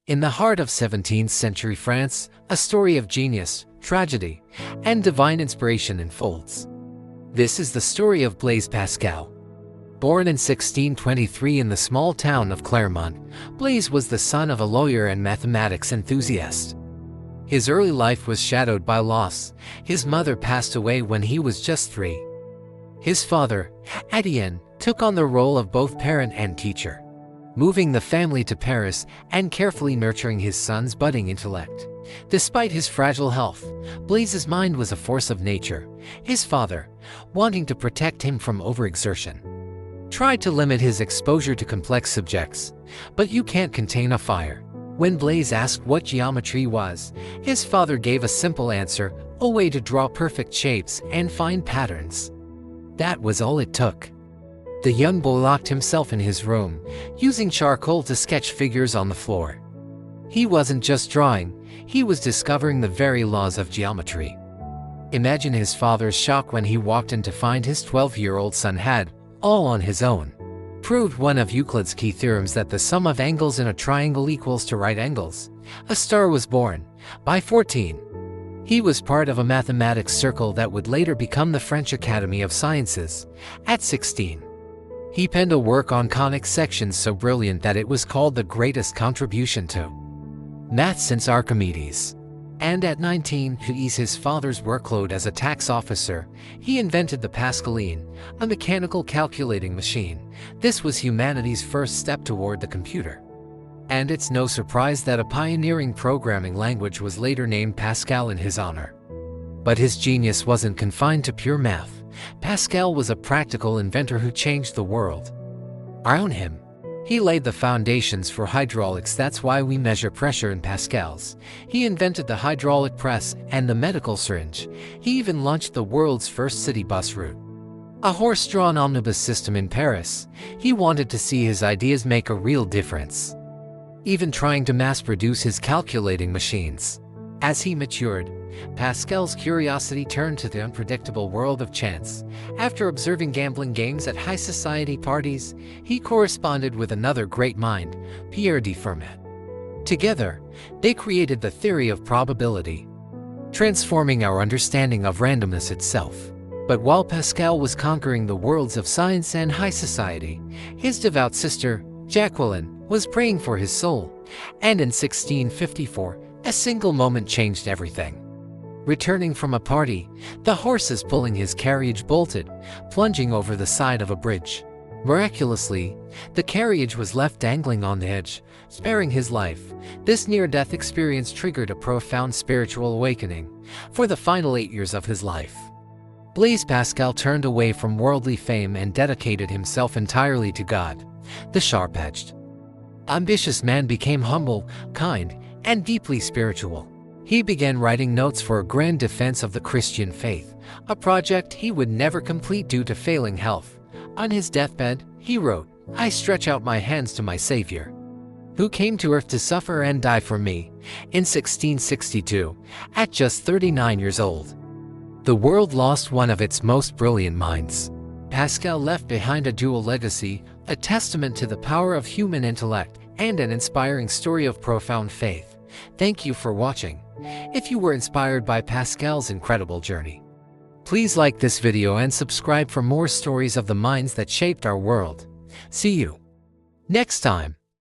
In the heart of 17th century France, a story of genius, tragedy, and divine inspiration unfolds. This is the story of Blaise Pascal. Born in 1623 in the small town of Clermont, Blaise was the son of a lawyer and mathematics enthusiast. His early life was shadowed by loss. His mother passed away when he was just 3. His father, Etienne, took on the role of both parent and teacher, moving the family to Paris and carefully nurturing his son's budding intellect. Despite his fragile health, Blaise's mind was a force of nature. His father, wanting to protect him from overexertion, tried to limit his exposure to complex subjects. But you can't contain a fire. When Blaise asked what geometry was, his father gave a simple answer: a way to draw perfect shapes and find patterns. That was all it took. The young boy locked himself in his room, using charcoal to sketch figures on the floor. He wasn't just drawing, he was discovering the very laws of geometry. Imagine his father's shock when he walked in to find his 12-year-old son had, all on his own, proved one of Euclid's key theorems that the sum of angles in a triangle equals to right angles. A star was born. By 14, he was part of a mathematics circle that would later become the French Academy of Sciences. At 16, he penned a work on conic sections so brilliant that it was called the greatest contribution to math since Archimedes. And at 19, to ease his father's workload as a tax officer, he invented the Pascaline, a mechanical calculating machine. This was humanity's first step toward the computer. And it's no surprise that a pioneering programming language was later named Pascal in his honor. But his genius wasn't confined to pure math. Pascal was a practical inventor who changed the world around him. He laid the foundations for hydraulics. That's why we measure pressure in pascals. He invented the hydraulic press and the medical syringe. He even launched the world's first city bus route, a horse-drawn omnibus system in Paris. He wanted to see his ideas make a real difference, even trying to mass-produce his calculating machines. As he matured, Pascal's curiosity turned to the unpredictable world of chance. After observing gambling games at high society parties, he corresponded with another great mind, Pierre de Fermat. Together, they created the theory of probability, transforming our understanding of randomness itself. But while Pascal was conquering the worlds of science and high society, his devout sister, Jacqueline, was praying for his soul. And in 1654, a single moment changed everything. Returning from a party, the horses pulling his carriage bolted, plunging over the side of a bridge. Miraculously, the carriage was left dangling on the edge, sparing his life. This near-death experience triggered a profound spiritual awakening. For the final 8 years of his life, Blaise Pascal turned away from worldly fame and dedicated himself entirely to God. The sharp-edged, ambitious man became humble, kind, and deeply spiritual. He began writing notes for a grand defense of the Christian faith, a project he would never complete due to failing health. On his deathbed, he wrote, "I stretch out my hands to my Savior, who came to earth to suffer and die for me." In 1662, at just 39 years old, the world lost one of its most brilliant minds. Pascal left behind a dual legacy, a testament to the power of human intellect and an inspiring story of profound faith. Thank you for watching. If you were inspired by Pascal's incredible journey, please like this video and subscribe for more stories of the minds that shaped our world. See you next time.